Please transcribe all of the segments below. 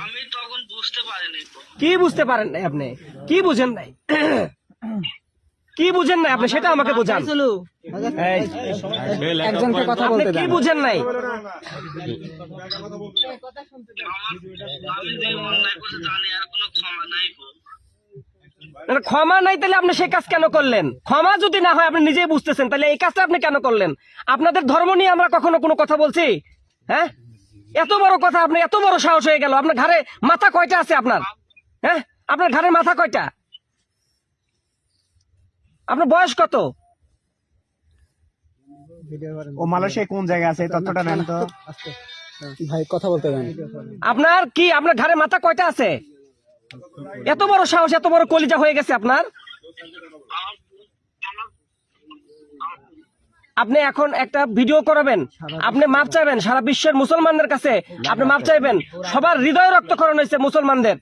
আমি তখন বুঝতে পারিনি। কি বুঝতে পারেন নাই আপনি? কি বুঝেন নাই? কি বুঝেন নাই আপনি সেটা আমাকে বোঝান। এই, একজনকে কথা আপনি বলতে কি দেন। বুঝেন নাই? আমি যে অন্যায় করছি জানি, আর কোনো ক্ষমা নাই গো। না, ক্ষমা নাই তাহলে আপনি সেই কাজ কেন করলেন? ক্ষমা যদি না হয় আপনি নিজেই বুঝতেছেন, তাহলে এই কাজটা আপনি কেন করলেন? আপনাদের ধর্ম নিয়ে আমরা কখনো কোনো কথা বলছি? হ্যাঁ, এত বড় কথা, আপনি এত বড় সাহস হয়ে গেল। আপনার ঘাড়ে মাথা কয়টা আছে আপনার? হ্যাঁ, আপনার ঘাড়ের মাথা কয়টা? আপনার বয়স কত? ও মালয়েশিয়া কোন জায়গায় আছে এই তথ্যটা নেন তো ভাই, কথা বলতে দেন। আপনার কি, আপনার ঘাড়ে মাথা কয়টা আছে? এত বড় সাহস, এত বড় কলিজা হয়ে গেছে আপনার? আপনি এখন একটা ভিডিও করাবেন, আপনি মাপ চাইবেন সারা বিশ্বের মুসলমানদের কাছে, আপনি মাপ চাইবেন। সবার হৃদয় রক্তক্ষরণ হয়েছে মুসলমানদের।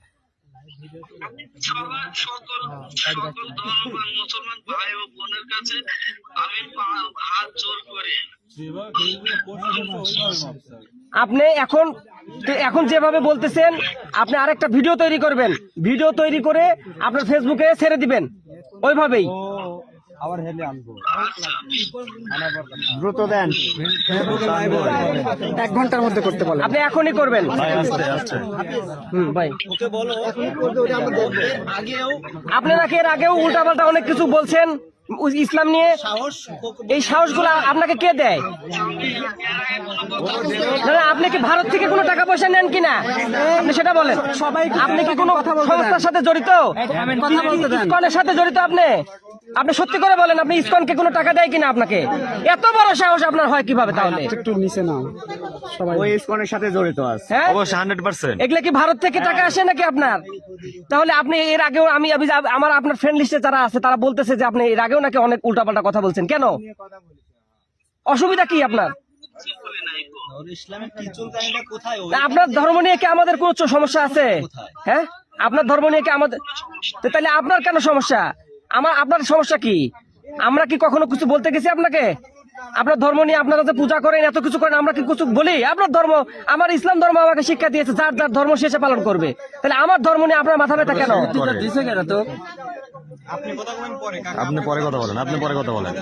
সবার সকল ধর্মবান মুসলমান ভাই ও বোনের কাছে আমি হাত জোর করি। আপনি এখন এখন যেভাবে বলতেছেন, আপনি আরেকটা ভিডিও তৈরি করবেন, ভিডিও তৈরি করে আপনার ফেসবুকে ছেড়ে দিবেন ওইভাবেই। দ্রুত দেন, 1 ঘন্টার মধ্যে করতে বলেন। আপনি এখনই করবেন ভাই। আপনি নাকি এর আগেও উল্টাপাল্টা অনেক কিছু বলছেন ইসলাম নিয়ে। এই সাহসগুলো আপনাকে কে দেয়? না না, আপনি কি ভারত থেকে কোনো টাকা পয়সা নেন কিনা আপনি সেটা বলেন। সবাই, আপনি কি কোনো সংস্থার সাথে জড়িত? ইসকনের সাথে জড়িত আপনি? আপনি সত্যি করে বলেন, আপনি ইসকনকে কোনো টাকা দেয় কিনা আপনাকে? এত বড় সাহস আপনার হয় কিভাবে তাহলে? একটু নিচে নাও, সবাই ওই ইসকনের সাথে জড়িত আছে। হ্যাঁ, অবশ্যই 100%। এগুলা কি ভারত থেকে টাকা আসে নাকি আপনার? তাহলে আপনি এর আগেও, আমার আপনার ফ্রেন্ড লিস্টে যারা আছে তারা বলতেছে যে আপনি এর আগেও নাকি অনেক উল্টাপাল্টা কথা বলছেন। কেন? অসুবিধা কি আপনার? আপনার ধর্ম নিয়ে কি আমাদের কোনো সমস্যা আছে? হ্যাঁ, আপনার ধর্ম নিয়ে কি আমাদের, তাহলে আপনার কেন সমস্যা? আপনার সমস্যা কি? আমরা কি কখনো কিছু বলতে গেছি আপনাকে? আপনার ধর্ম নিয়ে আপনারা যে পূজা করেন, এত কিছু করেন, আমরা কি কিছু বলি? আপনার ধর্ম, আমার ইসলাম ধর্ম আমাকে শিক্ষা দিয়েছে যার যার ধর্ম শেষে পালন করবে। তাহলে আমার ধর্ম নিয়ে আপনার মাথা ব্যথা কেন? তো আপনি পরে কথা বলেন, আপনি পরে কথা বলেন।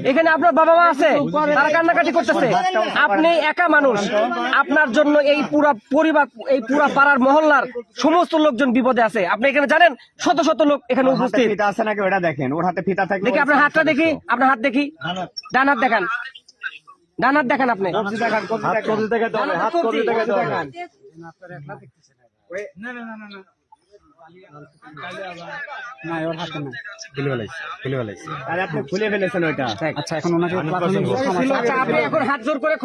এখানে আপনার বাবা মা আছে, তারা কান্নাকাটি করতেছে। আপনি একা মানুষ, আপনার জন্য এই পুরা পরিবার, এই পুরা পাড়ার মহল্লার সমস্ত লোকজন বিপদে আছে। আপনি এখানে জানেন শত শত লোক এখানে উপস্থিত। ফিতা আছে নাকি ওটা দেখেন, ওর হাতে ফিতা থাকলে। দেখি আপনার হাতটা, দেখি আপনার হাত, দেখি ডান হাত দেখান, ডান হাত দেখান আপনি। হাত কবজি দেখাতে হবে, হাত কবজি দেখাতে হবে। না, ওর হাতে না, খুলে ফেলাইছে। আরে আপনি খুলে ফেলেছেন ওইটা। আচ্ছা, এখন ওনাকে আচ্ছা, আপনি এখন হাত জোর করে